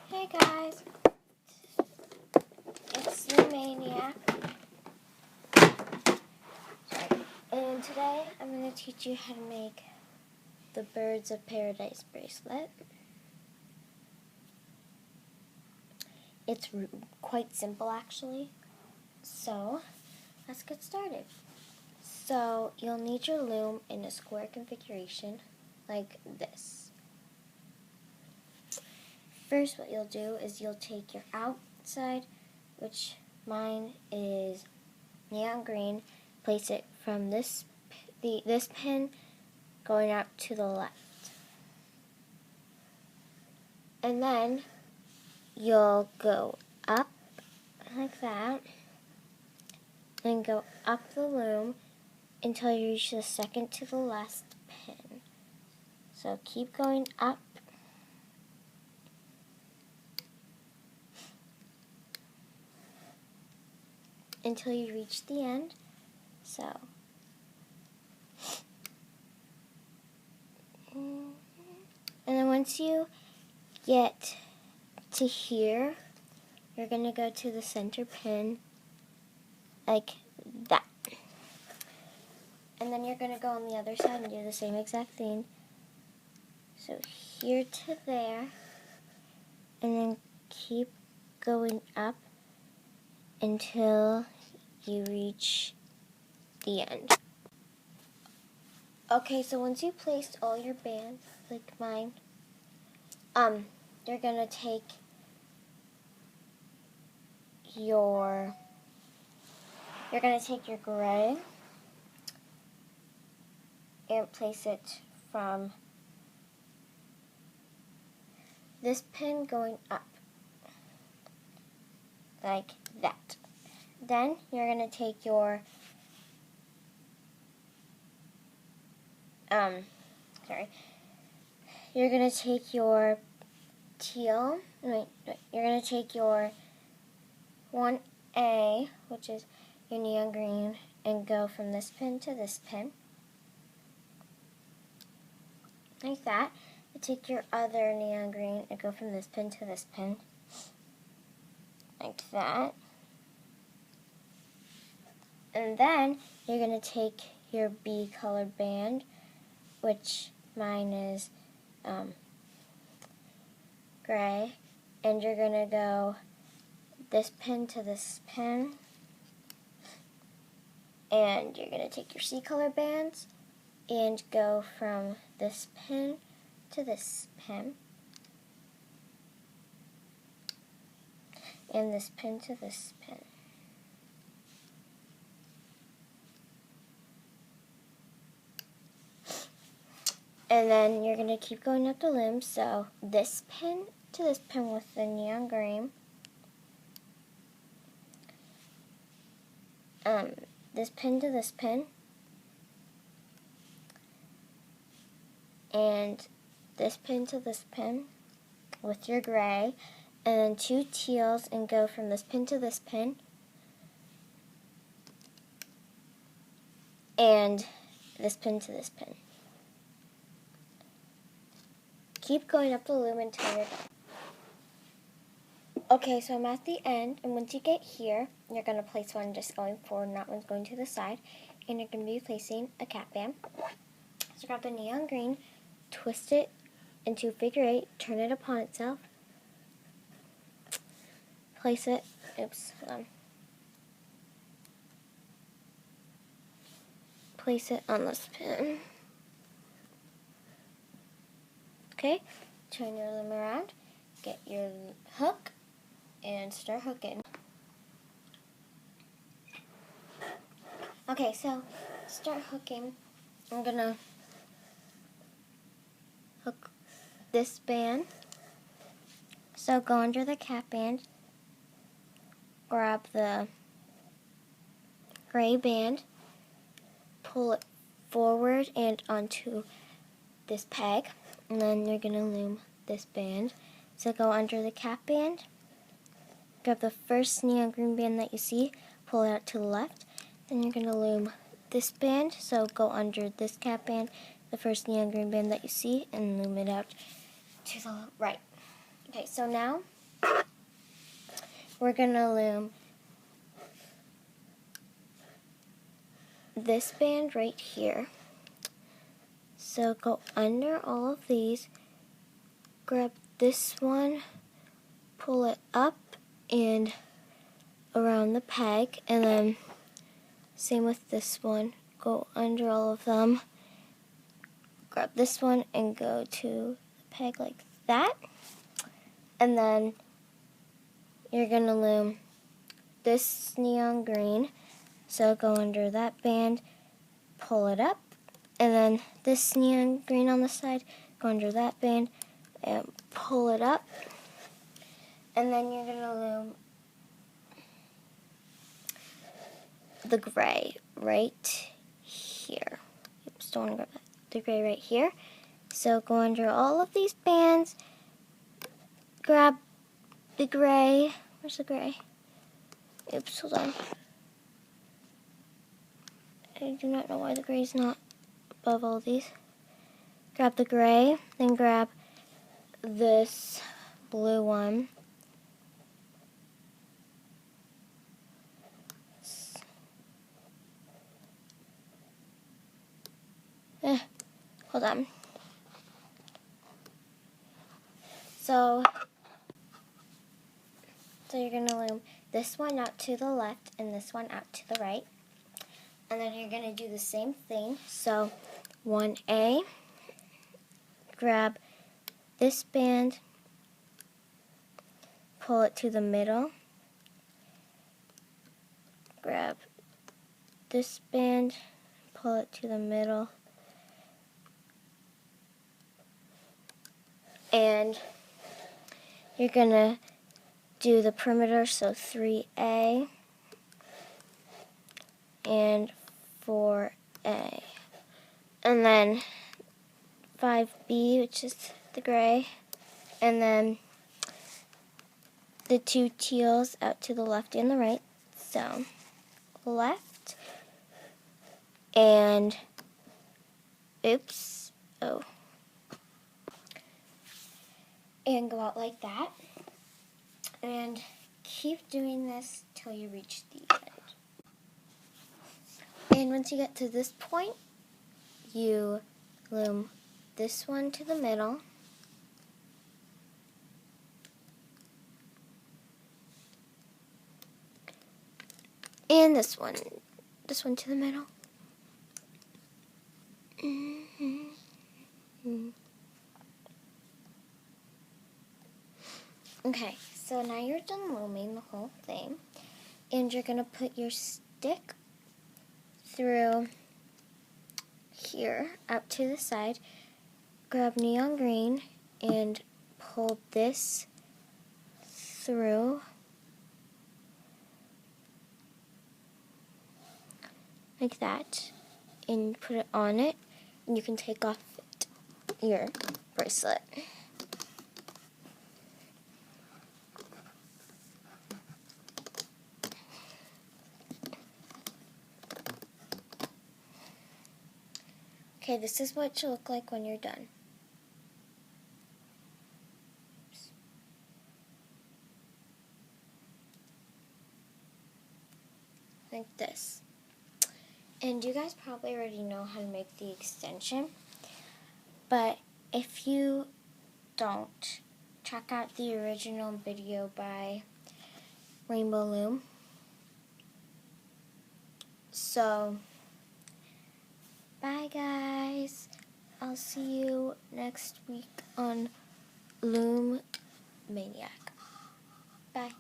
Hey guys, it's the Maniac, and today I'm going to teach you how to make the Birds of Paradise bracelet. It's quite simple actually, so let's get started. So you'll need your loom in a square configuration like this. First, what you'll do is you'll take your outside, which mine is neon green, place it from this pin going out to the left. And then you'll go up like that and go up the loom until you reach the second to the last pin. So keep going up until you reach the end. So and then once you get to here, you're going to go to the center pin like that. And then you're going to go on the other side and do the same exact thing. So here to there, and then keep going up until you reach the end. Okay, so once you placed all your bands, like mine, you're gonna take your gray and place it from this pin going up, like that. Then you're gonna take your you're gonna take your teal. You're gonna take your 1A, which is your neon green, and go from this pin to this pin, like that. You take your other neon green and go from this pin to this pin, like that. And then you're gonna take your B colored band, which mine is gray, and you're gonna go this pin to this pin, and you're gonna take your C color bands and go from this pin to this pin, and this pin to this pin. And then you're going to keep going up the loom, so this pin to this pin with the neon green, this pin to this pin, and this pin to this pin with your gray, and then 2 teals and go from this pin to this pin, and this pin to this pin. Keep going up the loom until you're done. Okay, so I'm at the end, and once you get here, you're going to place one just going forward, not one's going to the side, and you're going to be placing a cap band. So grab the neon green, twist it into a figure 8, turn it upon itself, place it, place it on this pin. Okay, turn your loom around, get your hook, and start hooking. Okay, so start hooking. I'm gonna hook this band. So go under the cap band, grab the gray band, pull it forward and onto this peg, and then you're gonna loom this band. So go under the cap band, grab the first neon green band that you see, pull it out to the left, then you're gonna loom this band. So go under this cap band, the first neon green band that you see, and loom it out to the right. Okay, so now we're going to loom this band right here. So go under all of these, grab this one, pull it up and around the peg, and then same with this one. Go under all of them, grab this one and go to the peg like that. And then you're going to loom this neon green. So go under that band, pull it up, and then this neon green on the side, go under that band and pull it up. And then you're going to loom the gray right here. Oops, don't want to grab that. The gray right here. So go under all of these bands, grab the gray. Where's the gray? Oops, hold on. I do not know why the gray is not above all these. Grab the gray, then grab this blue one. Hold on. So you're going to loom this one out to the left and this one out to the right. And then you're going to do the same thing. So 1A, grab this band, pull it to the middle, grab this band, pull it to the middle, and you're going to do the perimeter, so 3A and 4A. And then 5B, which is the gray, and then the two teals out to the left and the right. So left and oops, oh, and go out like that, and keep doing this till you reach the end. And once you get to this point, you loom this one to the middle, and this one to the middle. Okay, so now you're done looming the whole thing, and you're going to put your stick through here out to the side, grab neon green and pull this through like that and put it on it, and you can take off your bracelet. Okay, this is what it should look like when you're done. Oops. Like this. And you guys probably already know how to make the extension, but if you don't, check out the original video by Rainbow Loom. So, bye guys. I'll see you next week on Loom Maniac. Bye.